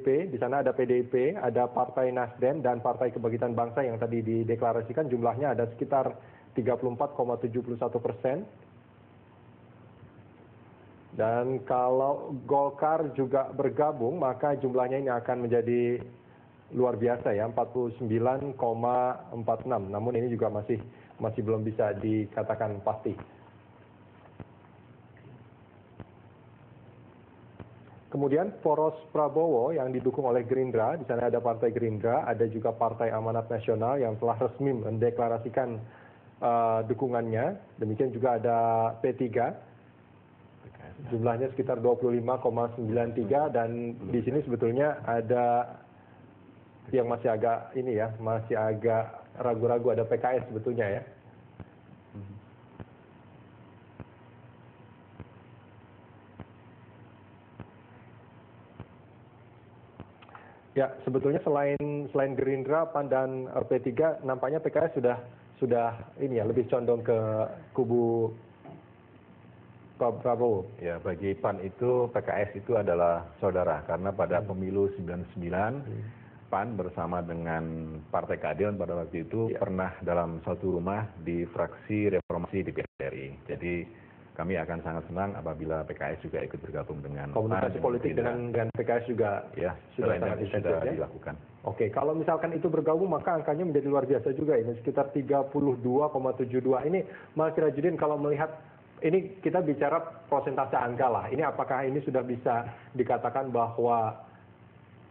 di sana ada PDIP, ada Partai Nasdem, dan Partai Kebangkitan Bangsa yang tadi dideklarasikan jumlahnya ada sekitar 34,71%. Dan kalau Golkar juga bergabung, maka jumlahnya ini akan menjadi luar biasa ya, 49,46. Namun ini juga masih belum bisa dikatakan pasti. Kemudian poros Prabowo yang didukung oleh Gerindra, di sana ada Partai Gerindra, ada juga Partai Amanat Nasional yang telah resmi mendeklarasikan dukungannya. Demikian juga ada P3, jumlahnya sekitar 25,93, dan di sini sebetulnya ada yang masih agak ragu-ragu, ada PKS sebetulnya ya. Ya, sebetulnya selain Gerindra, PAN dan P3, nampaknya PKS sudah lebih condong ke kubu Prabowo. Ya, bagi PAN itu PKS itu adalah saudara, karena pada pemilu 99 PAN bersama dengan Partai Keadilan pada waktu itu pernah dalam satu rumah di fraksi reformasi di PRI. Jadi kami akan sangat senang apabila PKS juga ikut bergabung dengan komunikasi politik dengan PKS juga ya, sudah sangat intensif ya? Dilakukan. Oke, kalau misalkan itu bergabung maka angkanya menjadi luar biasa juga, ini sekitar 32,72. Ini Mas Sirajudin, kalau melihat ini kita bicara persentase angka lah, ini apakah ini sudah bisa dikatakan bahwa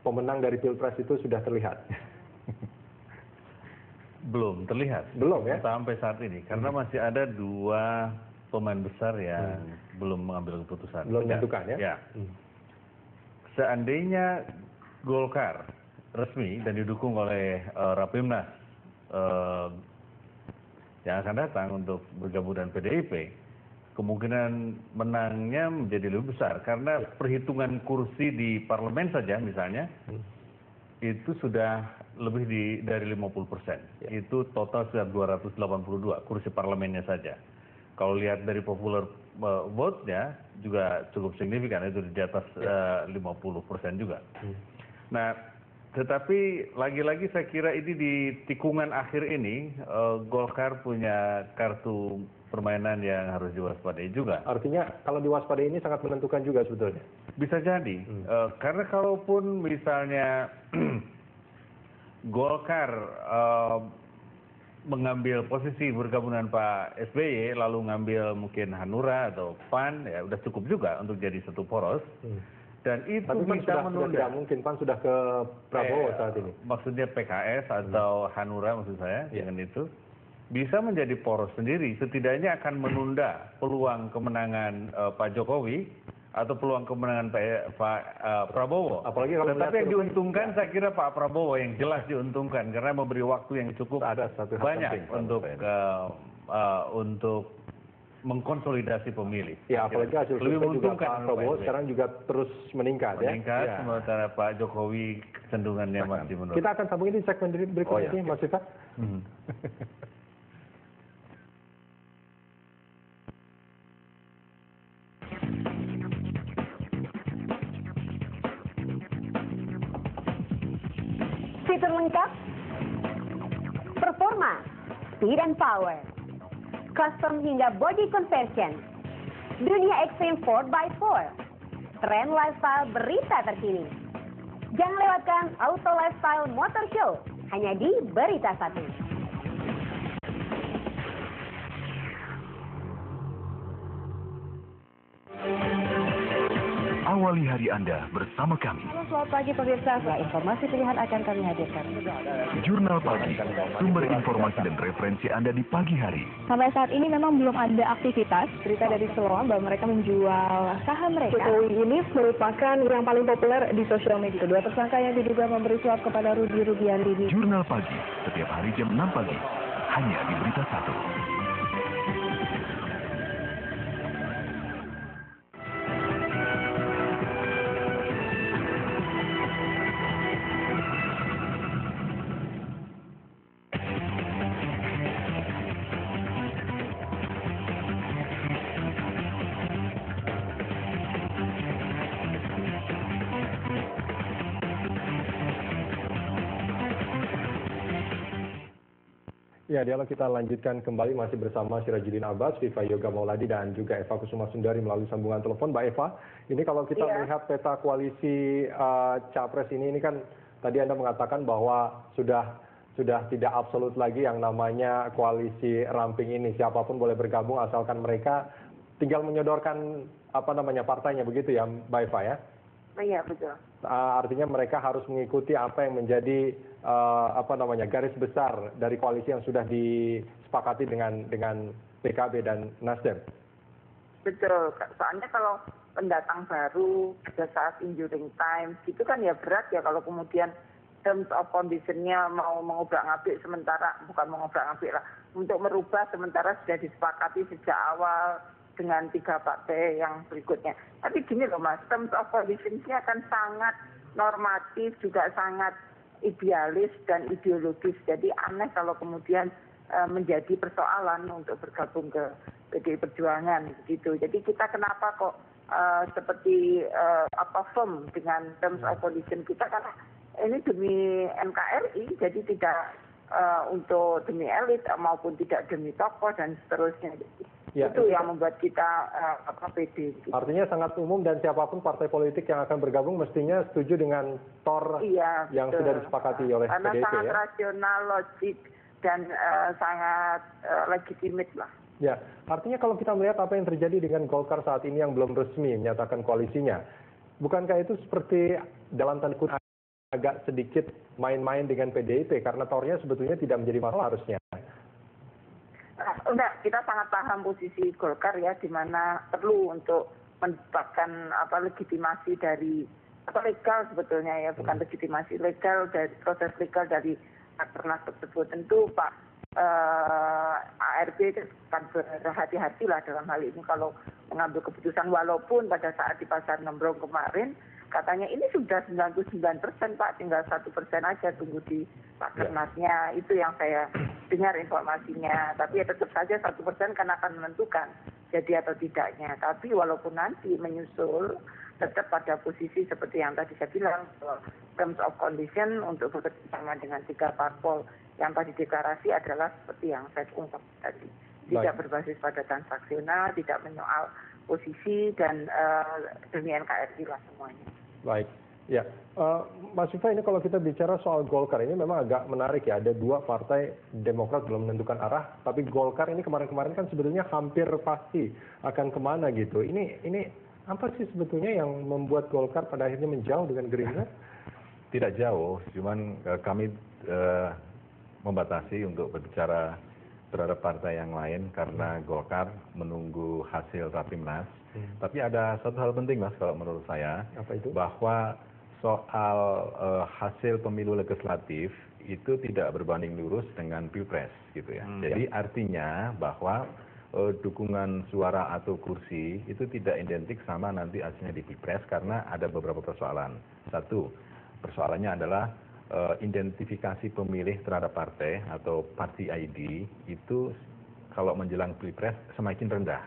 pemenang dari Pilpres itu sudah terlihat? Belum terlihat. Belum ya? Sampai saat ini, karena masih ada dua pemain besar yang belum mengambil keputusan. Belum menentukan ya? Ya. Seandainya Golkar resmi dan didukung oleh Rapimnas yang akan datang untuk bergabung dengan PDIP, kemungkinan menangnya menjadi lebih besar karena perhitungan kursi di parlemen saja misalnya itu sudah lebih dari 50%. Itu total sudah 282 kursi parlemennya saja. Kalau lihat dari popular vote-nya juga cukup signifikan, itu di atas 50% juga. Nah, tetapi lagi-lagi saya kira ini di tikungan akhir ini Golkar punya kartu permainan yang harus diwaspadai juga. Artinya kalau diwaspadai ini sangat menentukan juga sebetulnya? Bisa jadi, karena kalaupun misalnya Golkar mengambil posisi bergabung dengan Pak SBY, lalu ngambil mungkin Hanura atau PAN, ya udah cukup juga untuk jadi satu poros. Dan itu tapi bisa menunda. Tidak mungkin PAN sudah ke Prabowo saat ini. Maksudnya PKS atau Hanura maksud saya dengan itu bisa menjadi poros sendiri. Setidaknya akan menunda peluang kemenangan Pak Jokowi atau peluang kemenangan Pak Prabowo. Apalagi kalau tetapi yang diuntungkan saya kira Pak Prabowo yang jelas diuntungkan karena memberi waktu yang cukup banyak untuk mengkonsolidasi pemilih. Ya, apalagi hasil survei juga Pak Prabowo sekarang juga terus meningkat ya. Sementara Pak Jokowi cenderungannya masih menurun. Kita akan sambungin di segmen berikutnya ini, Mas Vita. Fitur lengkap, performa, speed and power, custom hingga body conversion, dunia ekstrim 4x4, tren lifestyle berita terkini. Jangan lewatkan Auto Lifestyle Motor Show hanya di Berita 1. Awali hari Anda bersama kami. Halo, selamat pagi pemirsa. Informasi pilihan akan kami hadirkan. Jurnal Pagi, sumber informasi dan referensi Anda di pagi hari. Sampai saat ini memang belum ada aktivitas. Berita dari Siloam bahwa mereka menjual saham mereka. Jokowi ini merupakan yang paling populer di sosial media. Kedua tersangka yang diduga memberi suap kepada Rudi Rubiandini. Jurnal Pagi, setiap hari jam 6 pagi, hanya di Berita 1. Ya, dialog kita lanjutkan kembali masih bersama Sirajuddin Abbas, Viva Yoga Mauladi, dan juga Eva Kusuma Sundari melalui sambungan telepon. Mbak Eva, ini kalau kita melihat peta koalisi Capres ini kan tadi Anda mengatakan bahwa sudah tidak absolut lagi yang namanya koalisi ramping ini. Siapapun boleh bergabung asalkan mereka tinggal menyodorkan partainya, begitu ya Mbak Eva ya? Iya, betul. Artinya mereka harus mengikuti apa yang menjadi garis besar dari koalisi yang sudah disepakati dengan PKB dan Nasdem. Betul. Soalnya kalau pendatang baru pada saat enduring time itu kan ya berat ya kalau kemudian terms of condition-nya mau mengobrak-ngabrik sementara, bukan mengobrak-ngabrik lah, untuk merubah sementara sudah disepakati sejak awal dengan 3 partai yang berikutnya. Tapi gini loh Mas, terms of condition-nya kan sangat normatif, juga sangat idealis dan ideologis. Jadi aneh kalau kemudian menjadi persoalan untuk bergabung ke PDI Perjuangan gitu. Jadi kita kenapa kok seperti firm dengan terms of condition kita, karena ini demi NKRI, jadi tidak untuk demi elit maupun tidak demi tokoh dan seterusnya. Ya, itu yang membuat kita pede. Gitu. Artinya sangat umum dan siapapun partai politik yang akan bergabung mestinya setuju dengan TOR yang sudah disepakati oleh karena PDIP sangat ya. Rasional, logik dan sangat legitimit lah. Ya, artinya kalau kita melihat apa yang terjadi dengan Golkar saat ini yang belum resmi menyatakan koalisinya, bukankah itu seperti dalam tanda kutip agak sedikit main-main dengan PDIP karena TOR-nya sebetulnya tidak menjadi masalah harusnya? Enggak, kita sangat paham posisi Golkar ya, di mana perlu untuk mendapatkan legitimasi dari legal sebetulnya ya, bukan legitimasi legal dari proses legal dari Rakernas tersebut. Tentu Pak ARB kan berhati-hati lah dalam hal ini kalau mengambil keputusan, walaupun pada saat di Pasar Nembrong kemarin katanya ini sudah 99% Pak, tinggal 1% aja tunggu di Rakernasnya. Itu yang saya dengar informasinya. Tapi ya tetap saja 1% kan akan menentukan jadi atau tidaknya. Tapi walaupun nanti menyusul, tetap pada posisi seperti yang tadi saya bilang, terms of condition untuk bekerjasama dengan 3 parpol yang tadi deklarasi adalah seperti yang saya ungkap tadi. Tidak berbasis pada transaksional, tidak menyoal posisi, dan demi NKRI lah semuanya. Baik, ya, Mas Viva, ini kalau kita bicara soal Golkar ini memang agak menarik ya. Ada 2 partai, Demokrat belum menentukan arah, tapi Golkar ini kemarin-kemarin kan sebetulnya hampir pasti akan kemana gitu. Ini apa sih sebetulnya yang membuat Golkar pada akhirnya menjauh dengan Gerindra? Tidak jauh, cuman kami membatasi untuk berbicara terhadap partai yang lain karena Golkar menunggu hasil Rapimnas. Tapi ada satu hal penting Mas kalau menurut saya. Apa itu? Bahwa soal hasil pemilu legislatif itu tidak berbanding lurus dengan Pilpres gitu ya. Jadi artinya bahwa dukungan suara atau kursi itu tidak identik sama nanti hasilnya di Pilpres karena ada beberapa persoalan. Satu, persoalannya adalah identifikasi pemilih terhadap partai atau party ID itu kalau menjelang Pilpres semakin rendah.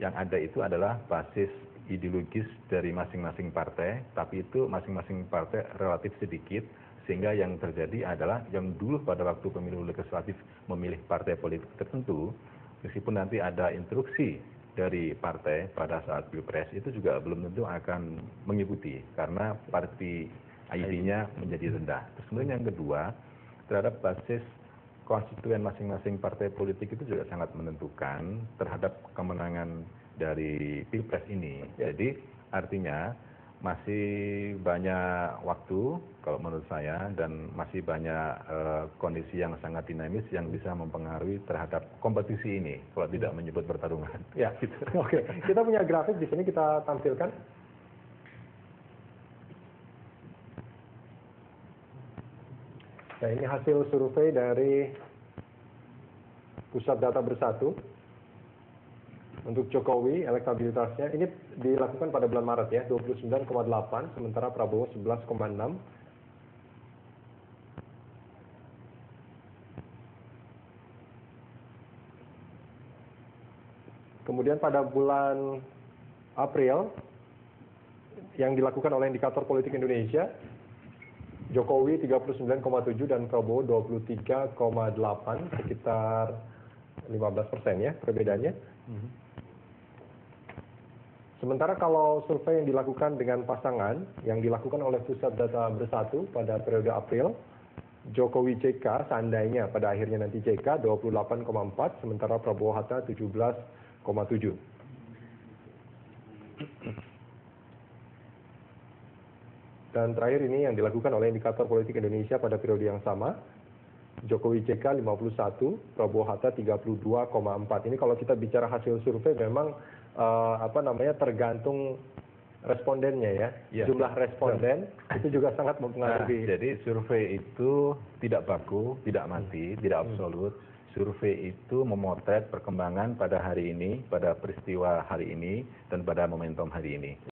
Yang ada itu adalah basis ideologis dari masing-masing partai, tapi itu masing-masing partai relatif sedikit, sehingga yang terjadi adalah yang dulu pada waktu pemilu legislatif memilih partai politik tertentu, meskipun nanti ada instruksi dari partai pada saat Pilpres, itu juga belum tentu akan mengikuti, karena party ID-nya menjadi rendah. Terus kemudian yang kedua, terhadap basis konstituen masing-masing partai politik itu juga sangat menentukan terhadap kemenangan dari Pilpres ini. Jadi artinya masih banyak waktu kalau menurut saya dan masih banyak kondisi yang sangat dinamis yang bisa mempengaruhi terhadap kompetisi ini kalau tidak menyebut pertarungan. Ya, gitu. Oke. Kita punya grafik di sini kita tampilkan. Nah, ini hasil survei dari Pusat Data Bersatu untuk Jokowi, elektabilitasnya ini dilakukan pada bulan Maret ya, 29,8, sementara Prabowo 11,6. Kemudian pada bulan April yang dilakukan oleh Indikator Politik Indonesia, Jokowi 39,7 dan Prabowo 23,8, sekitar 15% ya perbedaannya. Sementara kalau survei yang dilakukan dengan pasangan, yang dilakukan oleh Pusat Data Bersatu pada periode April, Jokowi JK seandainya pada akhirnya nanti JK 28,4, sementara Prabowo Hatta 17,7. Dan terakhir ini yang dilakukan oleh Indikator Politik Indonesia pada periode yang sama, Jokowi JK 51, Prabowo Hatta 32,4. Ini kalau kita bicara hasil survei memang tergantung respondennya ya. Jumlah responden itu juga sangat mempengaruhi. Jadi survei itu tidak baku, tidak mati, tidak absolut. Survei itu memotret perkembangan pada hari ini, pada peristiwa hari ini, dan pada momentum hari ini.